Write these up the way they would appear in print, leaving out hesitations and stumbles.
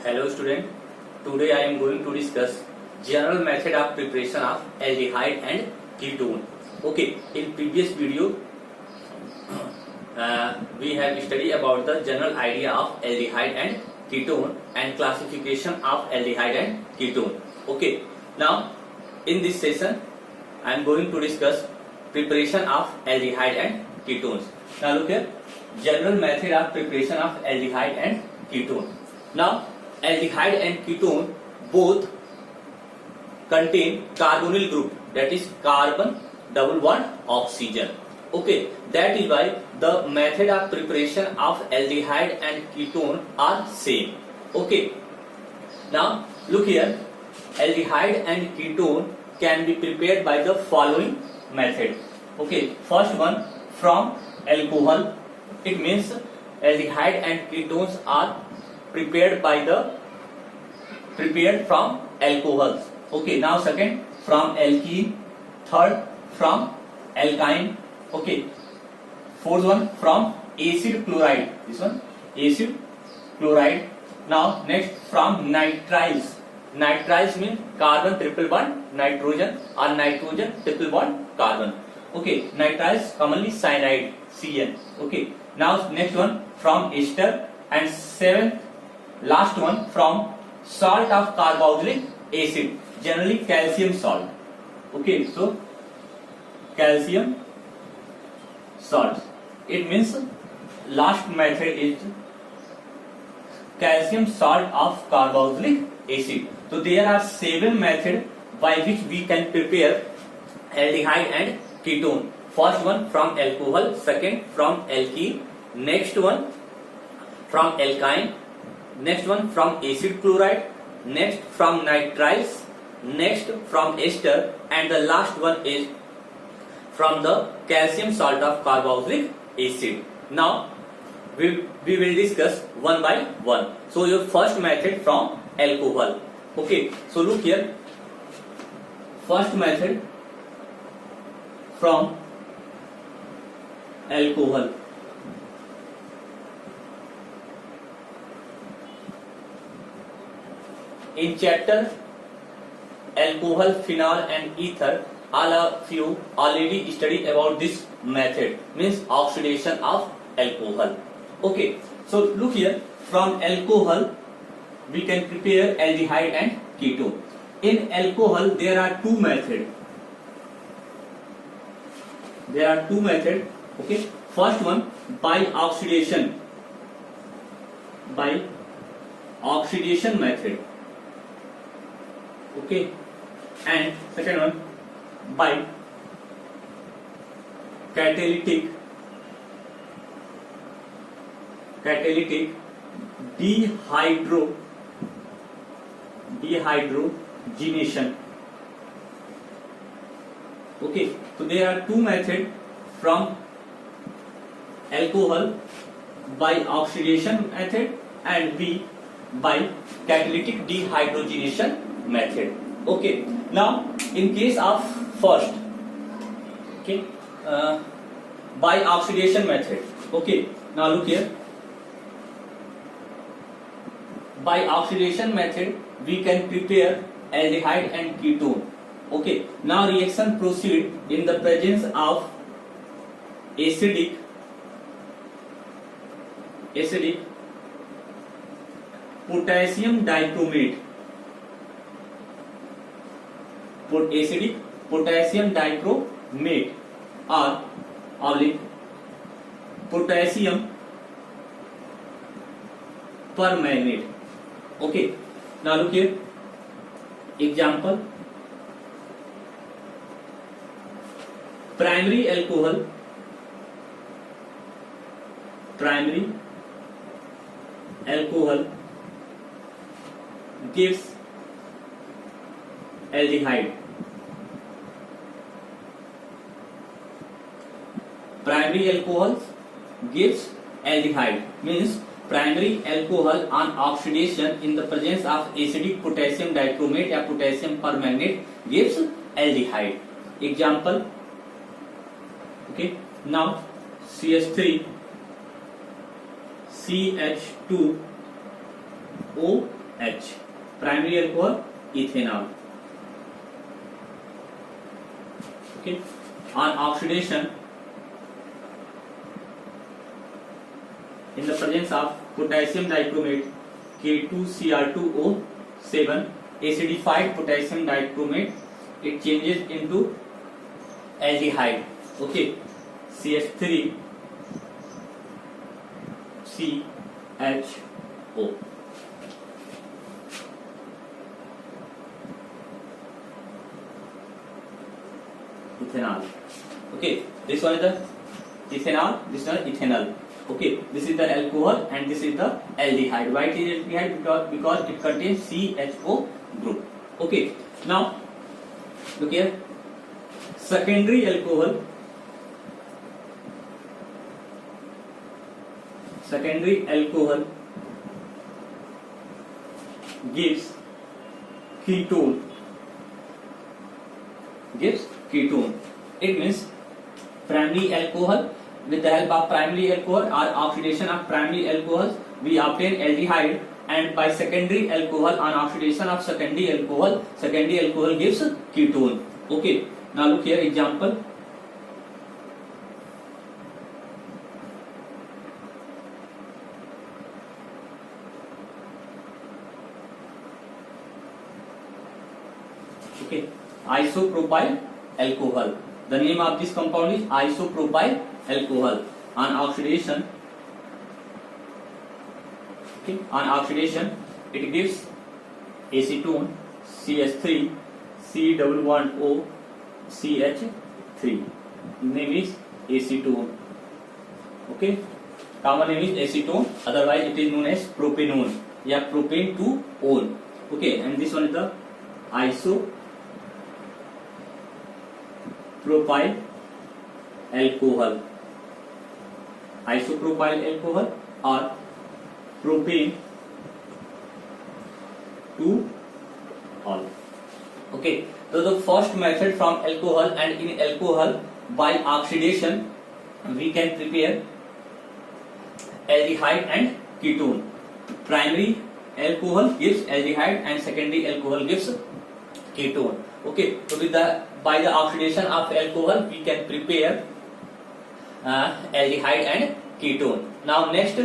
Hello student, today I am going to discuss general method of preparation of aldehyde and ketone. Okay, in previous video we have studied about the general idea of aldehyde and ketone and classification of aldehyde and ketone. Okay, now in this session I am going to discuss preparation of aldehyde and ketones. Now look here, general method of preparation of aldehyde and ketone. Now aldehyde and ketone both contain carbonyl group, that is carbon double bond oxygen. Okay, that is why the method of preparation of aldehyde and ketone are same. Okay, now look here, aldehyde and ketone can be prepared by the following method. Okay, first one from alcohol. It means aldehyde and ketones are prepared from alcohols. Okay, now second from alkene, third from alkyne. Okay, fourth one from acid chloride. This one acid chloride. Now next from nitriles. Nitriles means carbon triple bond nitrogen or nitrogen triple bond carbon. Okay, nitriles commonly cyanide CN. Okay, now next one from ester, and seventh last one from salt of carboxylic acid, generally calcium salt. Okay, so calcium salt. It means last method is calcium salt of carboxylic acid. So there are 7 methods by which we can prepare aldehyde and ketone. First one from alcohol, second from alkene, next one from alkyne, next one from acid chloride, next from nitriles, next from ester, and the last one is from the calcium salt of carboxylic acid. Now we will discuss one by one. So your first method from alcohol. Okay, so look here, first method from alcohol. In chapter alcohol, phenol and ether, all of you already studied about this method, means oxidation of alcohol. Okay, so look here, from alcohol we can prepare aldehyde and ketone. In alcohol there are two methods. Okay, first one by oxidation method. Okay, and second one by catalytic dehydrogenation. Okay, so there are two methods from alcohol, by oxidation method and B by catalytic dehydrogenation method. Okay, now in case of first, okay, by oxidation method. Okay, now look here, by oxidation method we can prepare aldehyde and ketone. Okay, now reaction proceed in the presence of acidic potassium dichromate. Acidic potassium dichromate or potassium permanganate. Okay, now look here, example, primary alcohol gives aldehyde. Primary alcohol gives aldehyde means primary alcohol on oxidation in the presence of acidic potassium dichromate or potassium permanganate gives aldehyde. Example, okay, now CH3 CH2OH H. Primary alcohol ethanol. Okay. On oxidation, in the presence of potassium dichromate K2Cr2O7, acidified potassium dichromate, it changes into aldehyde. Okay, CH3CHO. Ethanol. Okay, this one is the ethanol, this one is ethanol. Okay, this is the alcohol and this is the aldehyde. Why it is aldehyde? Because it contains CHO group. Okay, now look here. Secondary alcohol gives ketone. It means primary alcohol, with the help of primary alcohol or oxidation of primary alcohols, we obtain aldehyde, and by secondary alcohol, on oxidation of secondary alcohol gives ketone. Okay, now look here, example. Okay, isopropyl alcohol. The name of this compound is isopropyl alcohol. On oxidation, okay, it gives acetone, CH3, C11O, CH3. Name is acetone. Okay, common name is acetone. Otherwise, it is known as propanone. Yeah, propane to one. Okay, and this one is the isopropyl alcohol or propane to all. Okay, so the first method from alcohol, and in alcohol by oxidation we can prepare aldehyde and ketone. Primary alcohol gives aldehyde and secondary alcohol gives ketone. Okay, so by the oxidation of alcohol we can prepare aldehyde and ketone. Now next,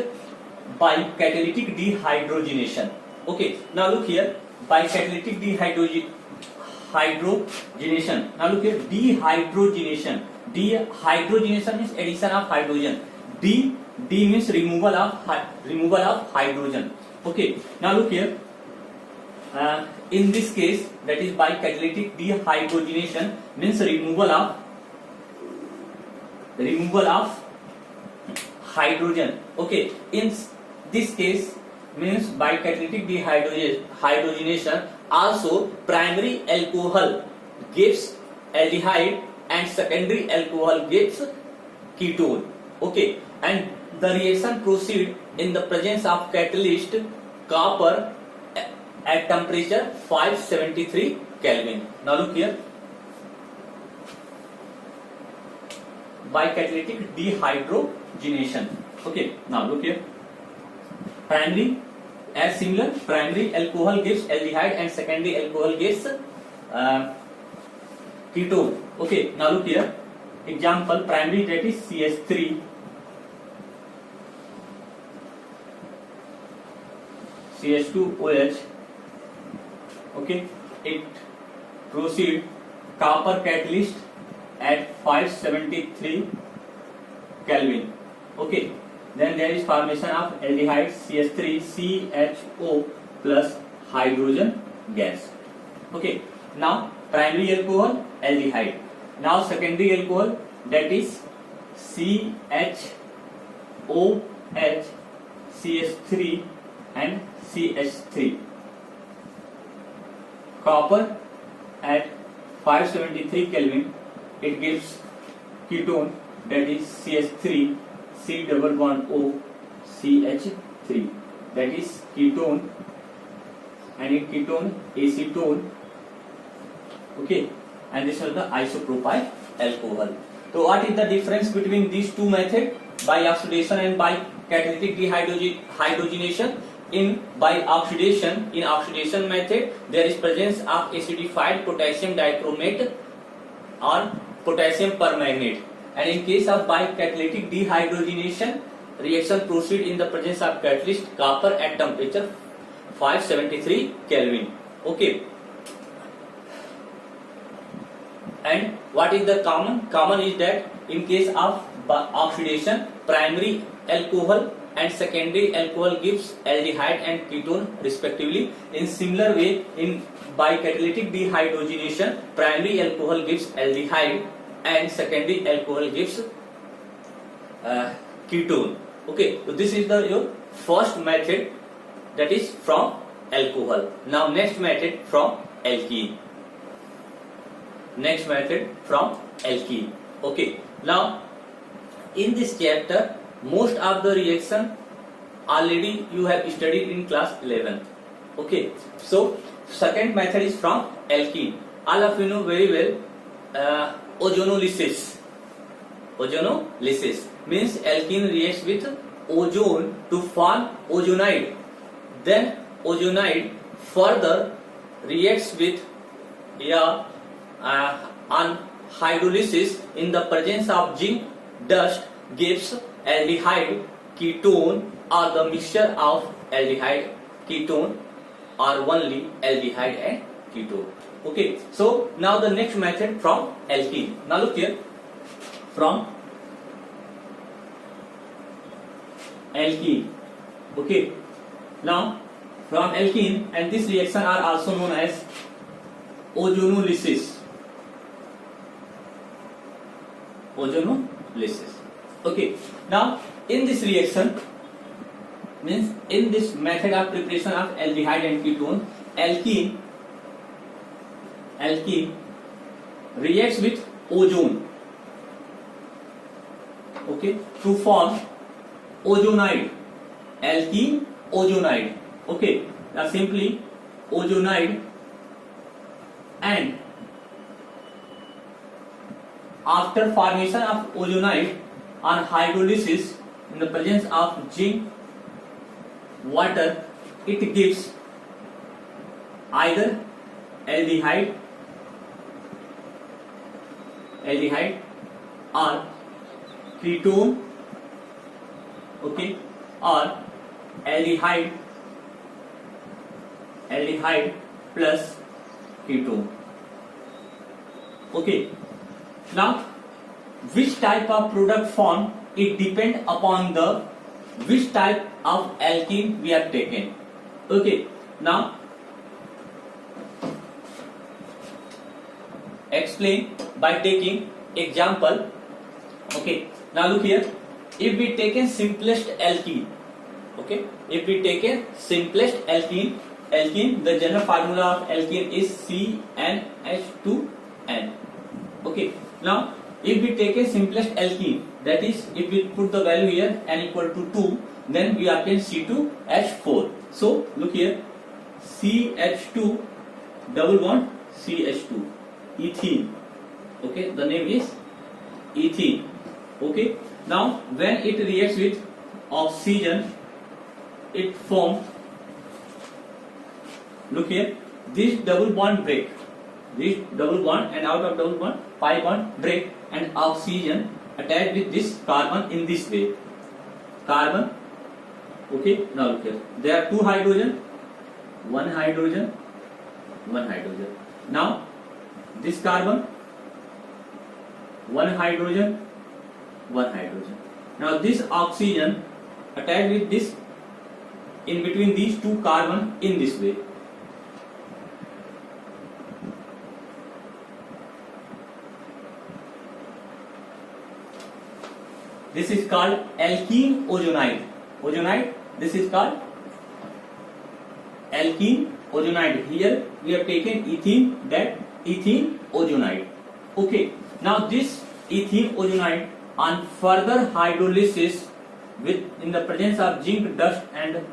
by catalytic dehydrogenation. Okay, now look here, by catalytic dehydrogenation. Now look here, dehydrogenation means addition of hydrogen. D means removal of hydrogen. Okay, now look here, in this case, that is by catalytic dehydrogenation means removal of hydrogen. Okay, in this case means by catalytic dehydrogenation also primary alcohol gives aldehyde and secondary alcohol gives ketone. Okay, and the reaction proceed in the presence of catalyst copper at temperature 573 Kelvin. Now look here, by catalytic dehydrogenation. Okay, now look here, primary, as similar, primary alcohol gives aldehyde and secondary alcohol gives ketone. Okay, now look here, example, primary, that is CH3, CH2OH. Okay, it proceed copper catalyst at 573 Kelvin. Okay, then there is formation of aldehyde CH3CHO plus hydrogen gas. Okay, now primary alcohol aldehyde. Now secondary alcohol, that is CHOH, CH3 and CH3. Copper at 573 Kelvin, it gives ketone, that is CH3, C11O, CH3. That is ketone, and in ketone acetone. Okay, and this is the isopropyl alcohol. So what is the difference between these two methods, by oxidation and by catalytic dehydrogenation? by oxidation, in oxidation method there is presence of acidified potassium dichromate or potassium permanganate, and in case of bicatalytic dehydrogenation, reaction proceed in the presence of catalyst copper at temperature 573 Kelvin. Okay. And what is the common? Common is that in case of oxidation, primary alcohol and secondary alcohol gives aldehyde and ketone respectively. In similar way, in bicatalytic dehydrogenation, primary alcohol gives aldehyde and secondary alcohol gives ketone. Okay, so this is your first method, that is from alcohol. Now next method from alkene. Next method from alkene. Okay, now in this chapter most of the reaction already you have studied in class 11. Okay, so second method is from alkene. All of you know very well ozonolysis. Ozonolysis means alkene reacts with ozone to form ozonide. Then ozonide further reacts with on hydrolysis in the presence of zinc dust gives aldehyde, ketone, or the mixture of aldehyde, ketone, or only aldehyde and ketone. Okay, so now the next method from alkene. Now look here, from alkene. Okay, now from alkene, and this reaction are also known as ozonolysis. Ozonolysis. Okay, now in this reaction, means in this method of preparation of aldehyde and ketone, alkene reacts with ozone, okay, to form ozonide. Alkene ozonide. Okay, now simply ozonide, and after formation of ozonide on hydrolysis in the presence of zinc water, it gives either aldehyde or ketone, okay, or aldehyde plus ketone. Okay, now which type of product formed, it depends upon the which type of alkene we have taken. Okay, now explain by taking example. Okay, now look here, if we take a simplest alkene, okay, if we take a simplest alkene, the general formula of alkene is CnH2n. Okay, now if we take a simplest alkene, that is if we put the value here n equal to 2, then we obtain C2H4. So look here, CH2 double bond CH2, ethene. Okay, the name is ethene. Okay, now when it reacts with oxygen, it forms, look here, this double bond break, this double bond, and out of double bond pi bond break, and oxygen attached with this carbon in this way. Carbon, okay, now look here, there are two hydrogen, one hydrogen. Now this carbon, one hydrogen. Now this oxygen attached with this, in between these two carbon in this way. This is called alkene ozonide. This is called alkene ozonide. Here we have taken ethene, that ethene ozonide. Okay, now this ethene ozonide on further hydrolysis with in the presence of zinc dust and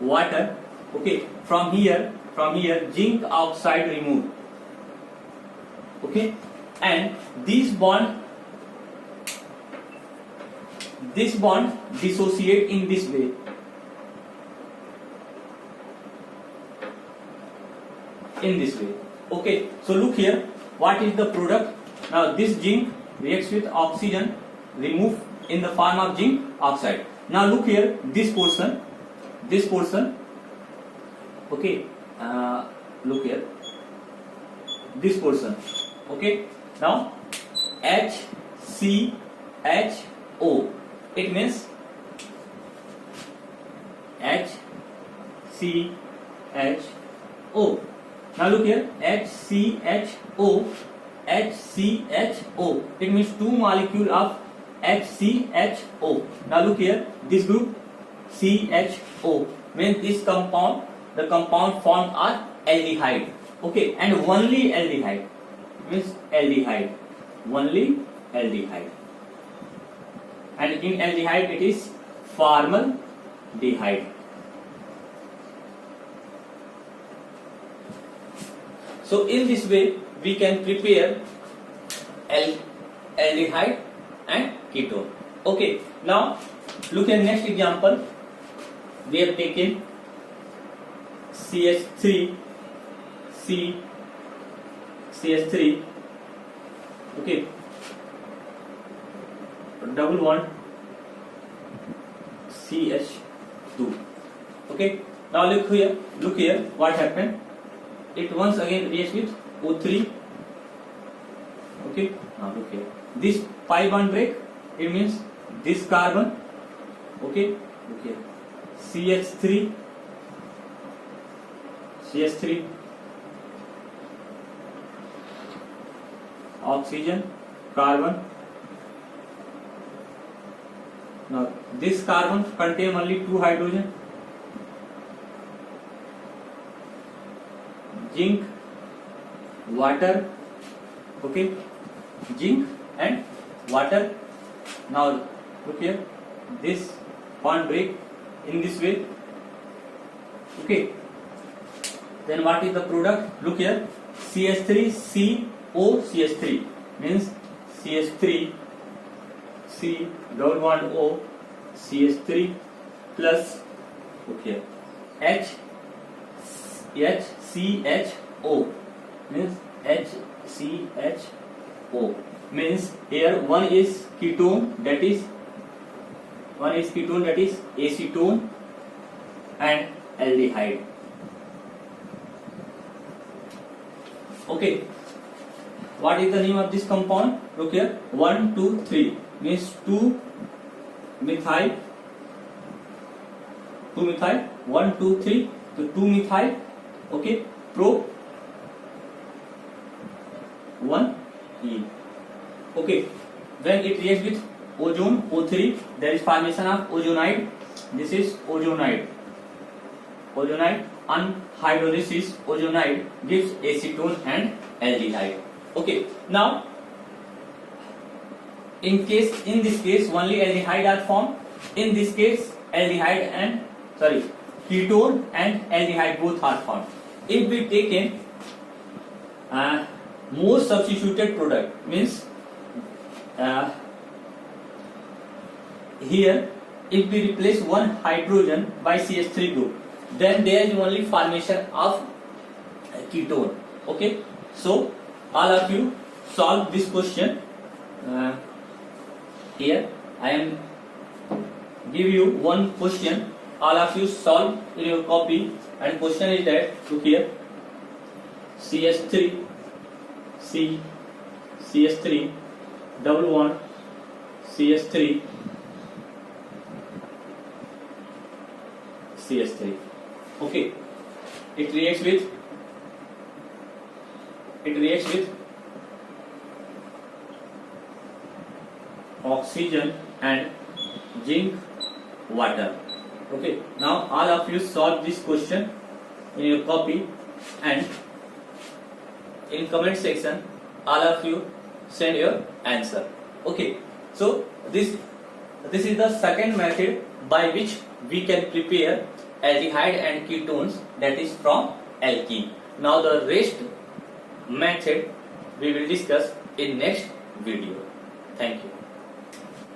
water, okay, from here zinc oxide removed, okay, and this bond dissociate in this way. in this way. Okay, so look here, what is the product? Now this zinc reacts with oxygen removed in the form of zinc oxide. Now look here, this portion, okay, look here, this portion, okay. Now HCHO, it means HCHO. Now look here, HCHO, it means two molecule of HCHO. Now look here, this group CHO means this compound, the compound formed are aldehyde, okay, and only aldehyde, it means aldehyde, only aldehyde, and in aldehyde it is formaldehyde. So in this way we can prepare aldehyde and ketone. Okay, now look at next example. We have taken CH3, okay, double bond CH2. Okay, now look here, what happened? It once again reacts with O3. Okay, now look here, this pi bond break, it means this carbon, okay, look here, CH3, oxygen, carbon. Now this carbon contain only two hydrogen, zinc, water, okay, zinc and water. Now look here, this bond break in this way, okay. Then what is the product? Look here, CH3CO, CH3 means CH3 C double bond O, CH3 plus, okay, HCHO means HCHO means here one is ketone, that is acetone and aldehyde. Okay, what is the name of this compound? Look here, 1, 2, 3 means 2 methyl, 1, 2, 3, so 2 methyl, okay, pro 1 E. Okay, when it reacts with ozone O3, there is formation of ozonide. This is ozonide. On hydrolysis, ozonide gives acetone and aldehyde. Okay, now in this case only aldehyde are formed. In this case ketone and aldehyde both are formed. If we take more substituted product, means here if we replace one hydrogen by CH3 group, then there is only formation of ketone. Okay, so all of you solve this question. Here I am give you one question, all of you solve in your copy, and question is that, look here, CH3 double bond CH3 okay, it reacts with oxygen and zinc water. Okay, now all of you solve this question in your copy, and in comment section all of you send your answer. Okay, so this is the second method by which we can prepare aldehyde and ketones, that is from alkene. Now the rest method we will discuss in next video. Thank you.